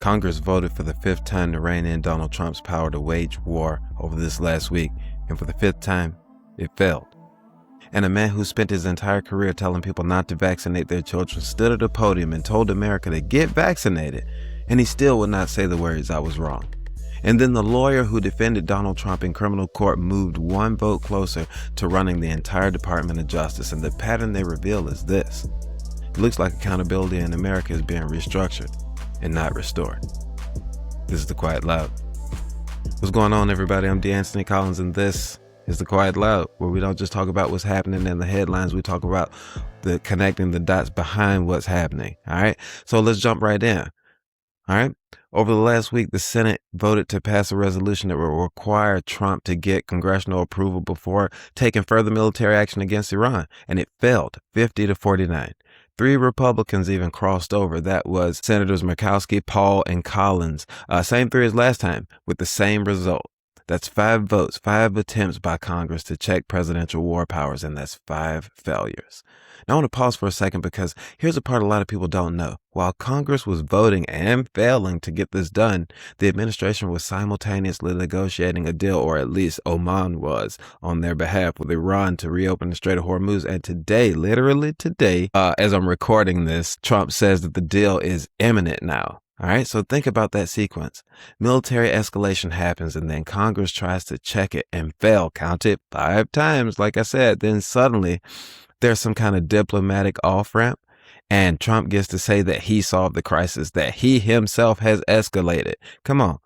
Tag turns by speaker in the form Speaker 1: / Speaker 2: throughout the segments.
Speaker 1: Congress voted for the fifth time to rein in Donald Trump's power to wage war over this last week, and for the fifth time, it failed. And a man who spent his entire career telling people not to vaccinate their children stood at a podium and told America to get vaccinated, and he still would not say the words, "I was wrong." And then the lawyer who defended Donald Trump in criminal court moved one vote closer to running the entire Department of Justice, and the pattern they reveal is this. It looks like accountability in America is being restructured and not restored. This is The Quiet Loud. What's going on, everybody? I'm DeAntony Collins, and this is The Quiet Loud, where we don't just talk about what's happening in the headlines. We talk about the connecting the dots behind what's happening. All right. So let's jump right in. All right. Over the last week, the Senate voted to pass a resolution that will require Trump to get congressional approval before taking further military action against Iran. And it failed 50-49. 3 Republicans even crossed over. That was Senators Murkowski, Paul, and Collins. Same 3 as last time, with the same result. That's 5 votes, 5 attempts by Congress to check presidential war powers, and that's 5 failures. Now I want to pause for a second because here's a part a lot of people don't know. While Congress was voting and failing to get this done, the administration was simultaneously negotiating a deal, or at least Oman was, on their behalf with Iran to reopen the Strait of Hormuz. And today, literally today, as I'm recording this, Trump says that the deal is imminent now. All right, so think about that sequence. Military escalation happens, and then Congress tries to check it and fail. Count it 5 times, like I said. Then suddenly there's some kind of diplomatic off-ramp, and Trump gets to say that he solved the crisis, that he himself has escalated. Come on.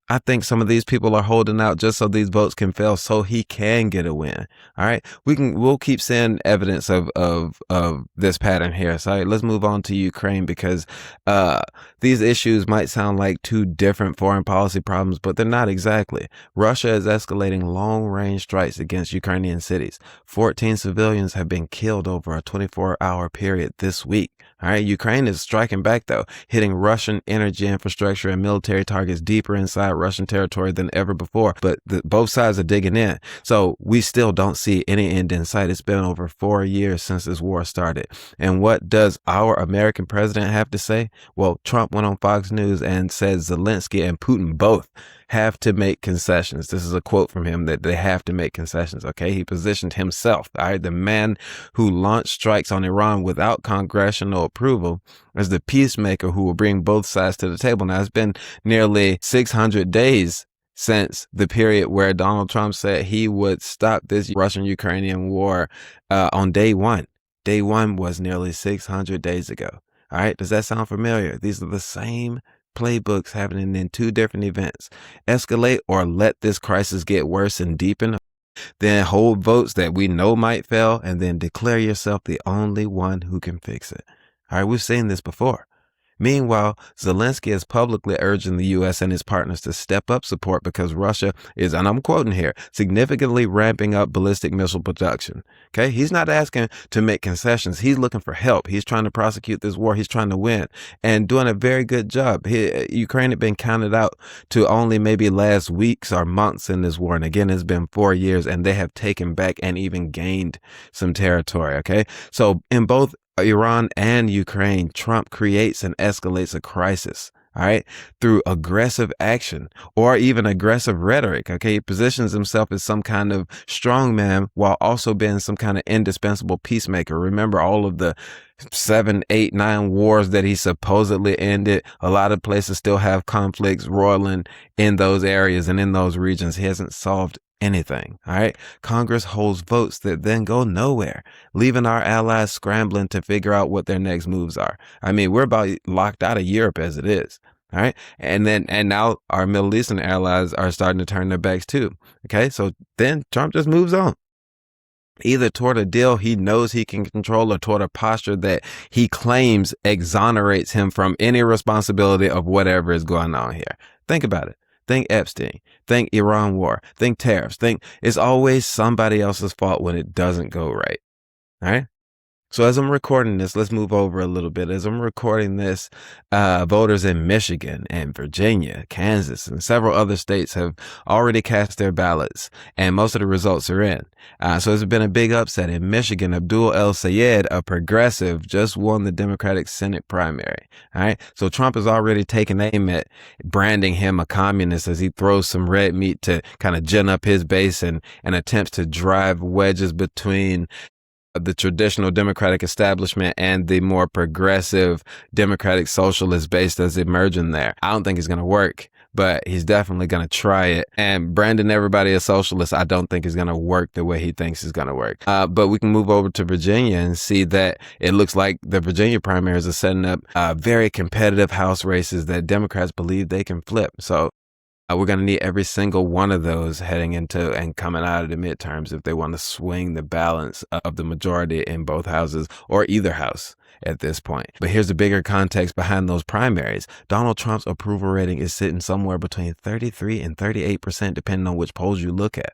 Speaker 1: I think some of these people are holding out just so these votes can fail so he can get a win. All right. We'll keep seeing evidence of this pattern here. So let's move on to Ukraine, because these issues might sound like 2 different foreign policy problems, but they're not exactly. Russia is escalating long-range strikes against Ukrainian cities. 14 civilians have been killed over a 24-hour period this week. All right. Ukraine is striking back, though, hitting Russian energy infrastructure and military targets deeper inside Russian territory than ever before. But both sides are digging in. So we still don't see any end in sight. It's been over 4 years since this war started. And what does our American president have to say? Well, Trump went on Fox News and said Zelensky and Putin both have to make concessions. This is a quote from him, that they have to make concessions. Okay. He positioned himself, all right, the man who launched strikes on Iran without congressional approval, as the peacemaker who will bring both sides to the table. Now, it's been nearly 600 days since the period where Donald Trump said he would stop this Russian-Ukrainian war on day one. Day one was nearly 600 days ago. All right. Does that sound familiar? These are the same playbooks happening in 2 different events. Escalate or let this crisis get worse and deepen. Then hold votes that we know might fail, and then declare yourself the only one who can fix it. All right, we've seen this before. Meanwhile, Zelensky is publicly urging the U.S. and its partners to step up support because Russia is, and I'm quoting here, significantly ramping up ballistic missile production. Okay, he's not asking to make concessions. He's looking for help. He's trying to prosecute this war. He's trying to win, and doing a very good job. Ukraine had been counted out to only maybe last weeks or months in this war. And again, it's been 4 years, and they have taken back and even gained some territory. Okay, so in both Iran and Ukraine, Trump creates and escalates a crisis, all right, through aggressive action or even aggressive rhetoric. Okay, he positions himself as some kind of strongman while also being some kind of indispensable peacemaker. Remember all of the 7, 8, 9 wars that he supposedly ended. A lot of places still have conflicts roiling in those areas and in those regions. He hasn't solved anything. All right. Congress holds votes that then go nowhere, leaving our allies scrambling to figure out what their next moves are. I mean, we're about locked out of Europe as it is. All right. And now our Middle Eastern allies are starting to turn their backs too. Okay. So then Trump just moves on, either toward a deal he knows he can control or toward a posture that he claims exonerates him from any responsibility of whatever is going on here. Think about it. Think Epstein, think Iran war, think tariffs, think it's always somebody else's fault when it doesn't go right. All right. So as I'm recording this, let's move over a little bit. As I'm recording this, voters in Michigan and Virginia, Kansas, and several other states have already cast their ballots, and most of the results are in. So it's been a big upset. In Michigan, Abdul El Sayed, a progressive, just won the Democratic Senate primary. All right. So Trump has already taken aim at branding him a communist as he throws some red meat to kind of gin up his base and attempts to drive wedges between the traditional Democratic establishment and the more progressive Democratic socialist base that's emerging there. I don't think it's going to work, but he's definitely going to try it. And branding everybody a socialist, I don't think is going to work the way he thinks it's going to work. But we can move over to Virginia and see that it looks like the Virginia primaries are setting up very competitive House races that Democrats believe they can flip. So we're going to need every single one of those heading into and coming out of the midterms if they want to swing the balance of the majority in both houses or either house at this point. But here's the bigger context behind those primaries. Donald Trump's approval rating is sitting somewhere between 33 and 38%, depending on which polls you look at.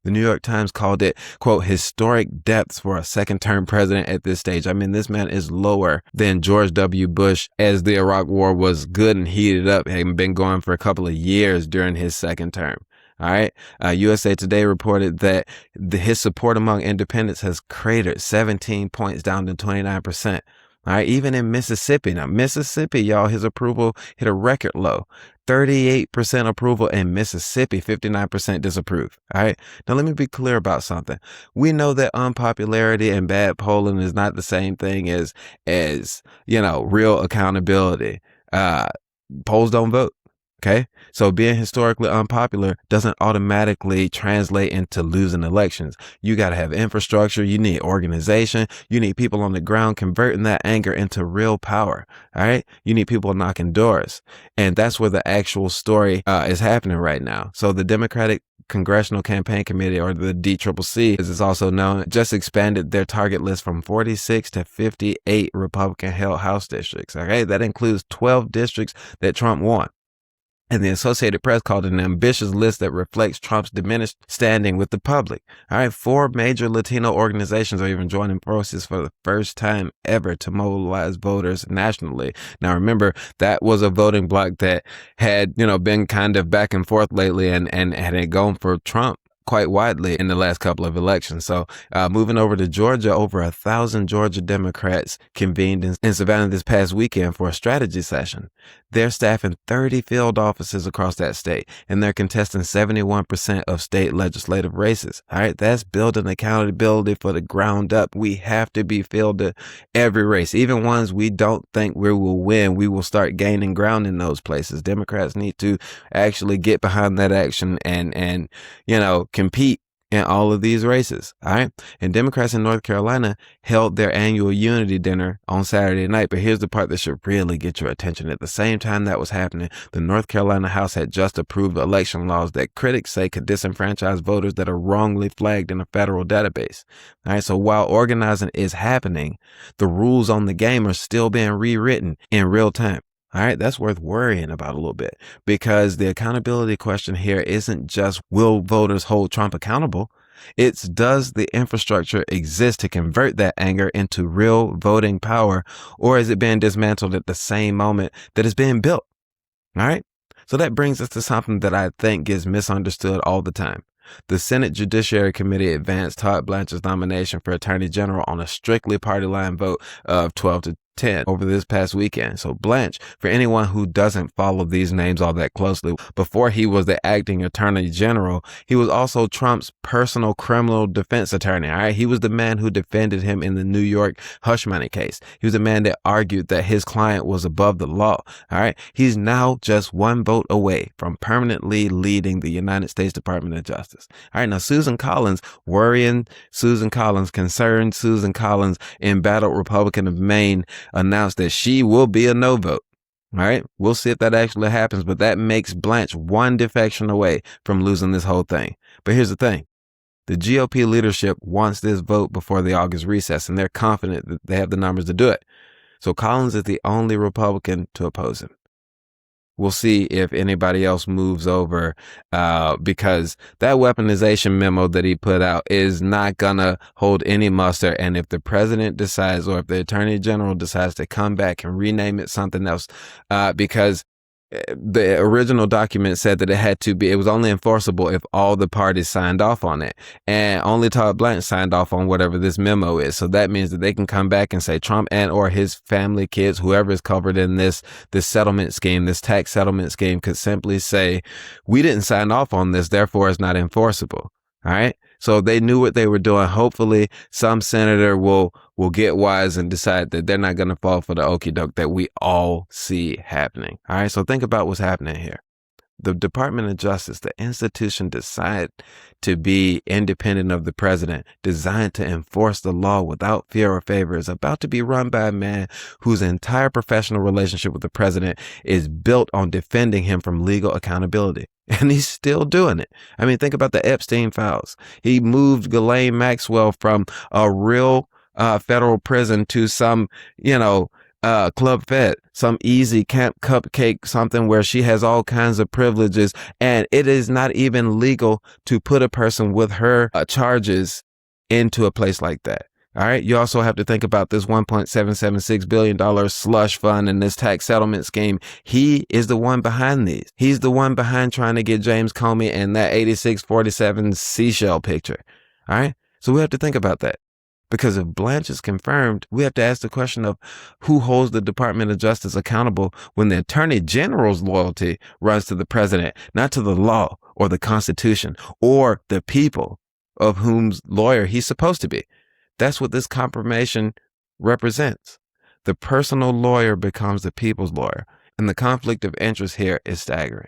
Speaker 1: The New York Times called it, quote, historic depths for a second-term president at this stage. I mean, this man is lower than George W. Bush as the Iraq War was good and heated up, had been going for a couple of years during his second term. All right. USA Today reported that his support among independents has cratered 17 points down to 29%. All right. Even in Mississippi. Now, Mississippi, y'all, his approval hit a record low. 38% approval in Mississippi, 59% disapprove. All right. Now, let me be clear about something. We know that unpopularity and bad polling is not the same thing as real accountability. Polls don't vote. Okay. So being historically unpopular doesn't automatically translate into losing elections. You got to have infrastructure. You need organization. You need people on the ground converting that anger into real power. All right. You need people knocking doors. And that's where the actual story is happening right now. So the Democratic Congressional Campaign Committee, or the DCCC, as it's also known, just expanded their target list from 46 to 58 Republican-held House districts. Okay. That includes 12 districts that Trump won. And the Associated Press called it an ambitious list that reflects Trump's diminished standing with the public. All right, 4 major Latino organizations are even joining forces for the first time ever to mobilize voters nationally. Now, remember, that was a voting bloc that had, been kind of back and forth lately and had gone for Trump quite widely in the last couple of elections. So moving over to Georgia, over 1,000 Georgia Democrats convened in Savannah this past weekend for a strategy session. They're staffing 30 field offices across that state, and they're contesting 71% of state legislative races. All right, that's building accountability for the ground up. We have to be filled to every race, even ones we don't think we will win. We will start gaining ground in those places. Democrats need to actually get behind that action and compete in all of these races. All right. And Democrats in North Carolina held their annual unity dinner on Saturday night. But here's the part that should really get your attention. At the same time that was happening, the North Carolina House had just approved election laws that critics say could disenfranchise voters that are wrongly flagged in a federal database. All right. So while organizing is happening, the rules on the game are still being rewritten in real time. All right, that's worth worrying about a little bit, because the accountability question here isn't just will voters hold Trump accountable? It's does the infrastructure exist to convert that anger into real voting power, or is it being dismantled at the same moment that it's being built? All right, so that brings us to something that I think gets misunderstood all the time. The Senate Judiciary Committee advanced Todd Blanche's nomination for Attorney General on a strictly party line vote of 12-10 over this past weekend. So Blanche, for anyone who doesn't follow these names all that closely, before he was the acting Attorney General, he was also Trump's personal criminal defense attorney. All right, he was the man who defended him in the New York hush money case. He was the man that argued that his client was above the law. All right, he's now just one vote away from permanently leading the United States Department of Justice. All right, now Susan Collins, worrying Susan Collins, concerned Susan Collins, embattled Republican of Maine, announced that she will be a no vote. All right, we'll see if that actually happens, but that makes Blanche one defection away from losing this whole thing. But here's the thing. The GOP leadership wants this vote before the August recess, and they're confident that they have the numbers to do it. So Collins is the only Republican to oppose him. We'll see if anybody else moves over, because that weaponization memo that he put out is not gonna hold any muster. And if the president decides, or if the attorney general decides to come back and rename it something else, because the original document said that it was only enforceable if all the parties signed off on it, and only Todd Blanche signed off on whatever this memo is. So that means that they can come back and say Trump and or his family, kids, whoever is covered in this settlement scheme, this tax settlement scheme, could simply say, we didn't sign off on this, therefore it's not enforceable. All right. So they knew what they were doing. Hopefully some senator will get wise and decide that they're not going to fall for the okie doke that we all see happening. All right. So think about what's happening here. The Department of Justice, the institution designed to be independent of the president, designed to enforce the law without fear or favor, is about to be run by a man whose entire professional relationship with the president is built on defending him from legal accountability. And he's still doing it. I mean, think about the Epstein files. He moved Ghislaine Maxwell from a real federal prison to some, Club Fed, some easy camp cupcake, something where she has all kinds of privileges. And it is not even legal to put a person with her charges into a place like that. All right. You also have to think about this $1.776 billion slush fund and this tax settlement scheme. He is the one behind these. He's the one behind trying to get James Comey and that 8647 seashell picture. All right. So we have to think about that. Because if Blanche is confirmed, we have to ask the question of who holds the Department of Justice accountable when the Attorney General's loyalty runs to the president, not to the law or the Constitution or the people of whom's lawyer he's supposed to be. That's what this confirmation represents. The personal lawyer becomes the people's lawyer, and the conflict of interest here is staggering.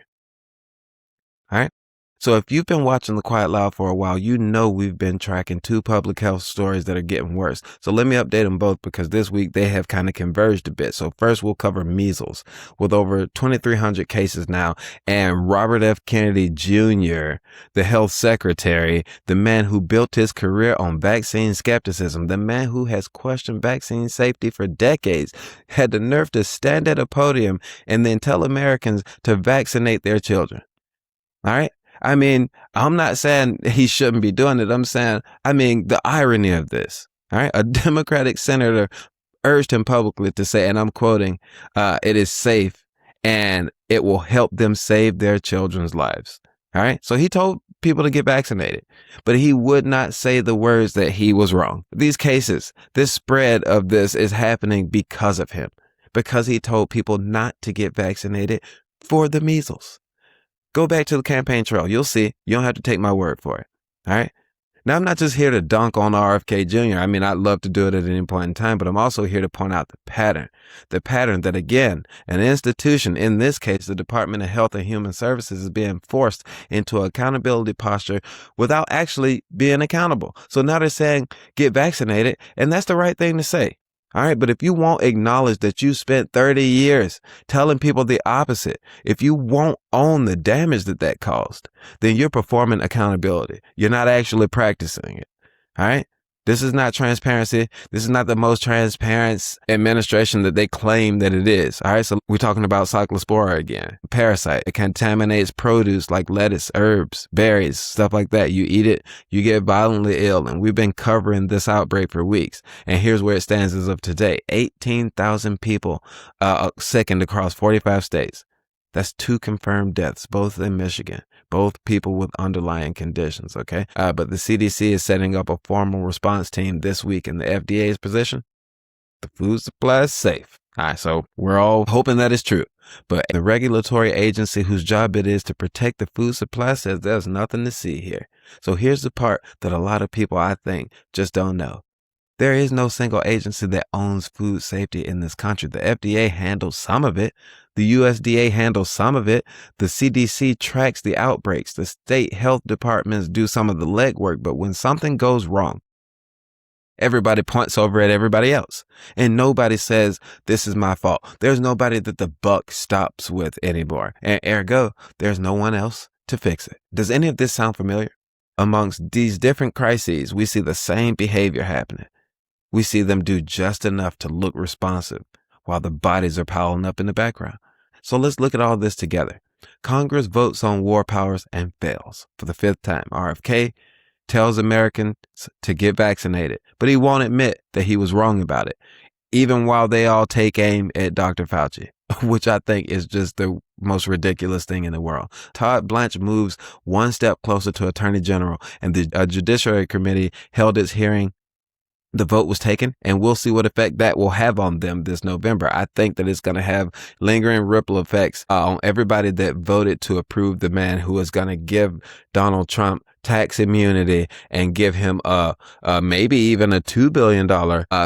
Speaker 1: All right. So if you've been watching The Quiet Loud for a while, you know we've been tracking two public health stories that are getting worse. So let me update them both because this week they have kind of converged a bit. So first we'll cover measles with over 2,300 cases now. And Robert F. Kennedy Jr., the health secretary, the man who built his career on vaccine skepticism, the man who has questioned vaccine safety for decades, had the nerve to stand at a podium and then tell Americans to vaccinate their children. All right. I mean, I'm not saying he shouldn't be doing it. I'm saying, the irony of this. All right. A Democratic senator urged him publicly to say, and I'm quoting, it is safe and it will help them save their children's lives. All right. So he told people to get vaccinated, but he would not say the words that he was wrong. These cases, this spread of this is happening because of him, because he told people not to get vaccinated for the measles. Go back to the campaign trail. You'll see. You don't have to take my word for it. All right. Now, I'm not just here to dunk on RFK Jr. I'd love to do it at any point in time, but I'm also here to point out the pattern that, again, an institution, in this case, the Department of Health and Human Services, is being forced into an accountability posture without actually being accountable. So now they're saying, get vaccinated. And that's the right thing to say. All right. But if you won't acknowledge that you spent 30 years telling people the opposite, if you won't own the damage that caused, then you're performing accountability. You're not actually practicing it. All right. This is not transparency. This is not the most transparent administration that they claim that it is. All right. So we're talking about Cyclospora again, a parasite. It contaminates produce like lettuce, herbs, berries, stuff like that. You eat it, you get violently ill. And we've been covering this outbreak for weeks. And here's where it stands as of today. 18,000 people sickened across 45 states. That's 2 confirmed deaths, both in Michigan, both people with underlying conditions, okay? But the CDC is setting up a formal response team this week in the FDA's position. The food supply is safe. All right, so we're all hoping that is true. But the regulatory agency whose job it is to protect the food supply says there's nothing to see here. So here's the part that a lot of people, I think, just don't know. There is no single agency that owns food safety in this country. The FDA handles some of it. The USDA handles some of it. The CDC tracks the outbreaks. The state health departments do some of the legwork. But when something goes wrong, everybody points over at everybody else. And nobody says, this is my fault. There's nobody that the buck stops with anymore. And ergo, there's no one else to fix it. Does any of this sound familiar? Amongst these different crises, we see the same behavior happening. We see them do just enough to look responsive while the bodies are piling up in the background. So let's look at all this together. Congress votes on war powers and fails for the 5th time. RFK tells Americans to get vaccinated, but he won't admit that he was wrong about it, even while they all take aim at Dr. Fauci, which I think is just the most ridiculous thing in the world. Todd Blanche moves one step closer to Attorney General, and the Judiciary Committee held its hearing. The vote was taken, and we'll see what effect that will have on them this November. I think that it's going to have lingering ripple effects on everybody that voted to approve the man who is going to give Donald Trump tax immunity and give him maybe even a $2 billion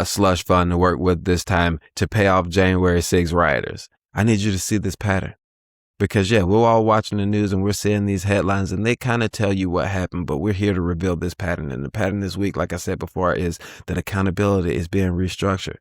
Speaker 1: slush fund to work with this time to pay off January 6 rioters. I need you to see this pattern. Because, yeah, we're all watching the news and we're seeing these headlines and they kind of tell you what happened, but we're here to reveal this pattern. And the pattern this week, like I said before, is that accountability is being restructured.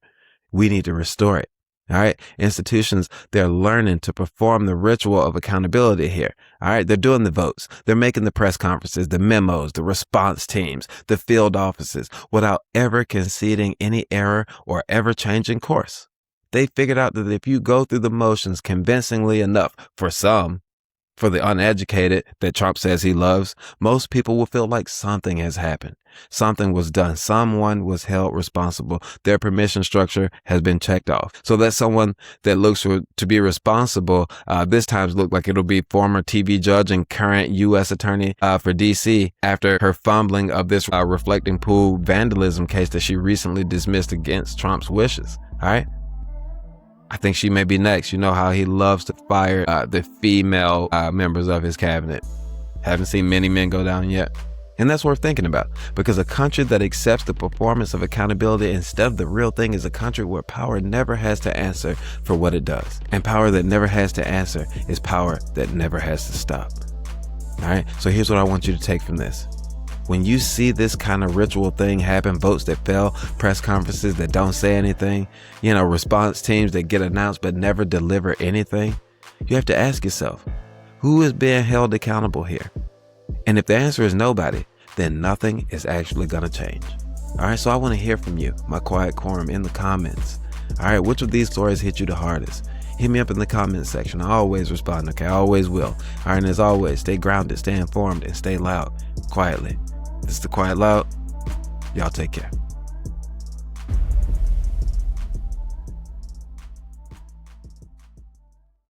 Speaker 1: We need to restore it. All right. Institutions, they're learning to perform the ritual of accountability here. All right. They're doing the votes. They're making the press conferences, the memos, the response teams, the field offices without ever conceding any error or ever changing course. They figured out that if you go through the motions convincingly enough for some, for the uneducated that Trump says he loves, most people will feel like something has happened. Something was done. Someone was held responsible. Their permission structure has been checked off. So that someone that looks to be responsible, this time look like it'll be former TV judge and current U.S. attorney for D.C. after her fumbling of this reflecting pool vandalism case that she recently dismissed against Trump's wishes. All right. I think she may be next. You know how he loves to fire the female members of his cabinet. Haven't seen many men go down yet. And that's worth thinking about, because a country that accepts the performance of accountability instead of the real thing is a country where power never has to answer for what it does. And power that never has to answer is power that never has to stop. All right. So here's what I want you to take from this. When you see this kind of ritual thing happen, votes that fail, press conferences that don't say anything, response teams that get announced but never deliver anything, you have to ask yourself, who is being held accountable here? And if the answer is nobody, then nothing is actually going to change. All right, so I want to hear from you, my quiet quorum, in the comments. All right, which of these stories hit you the hardest? Hit me up in the comments section. I always respond, okay? I always will. All right, and as always, stay grounded, stay informed, and stay loud, quietly. This is The Quiet Loud. Y'all take care.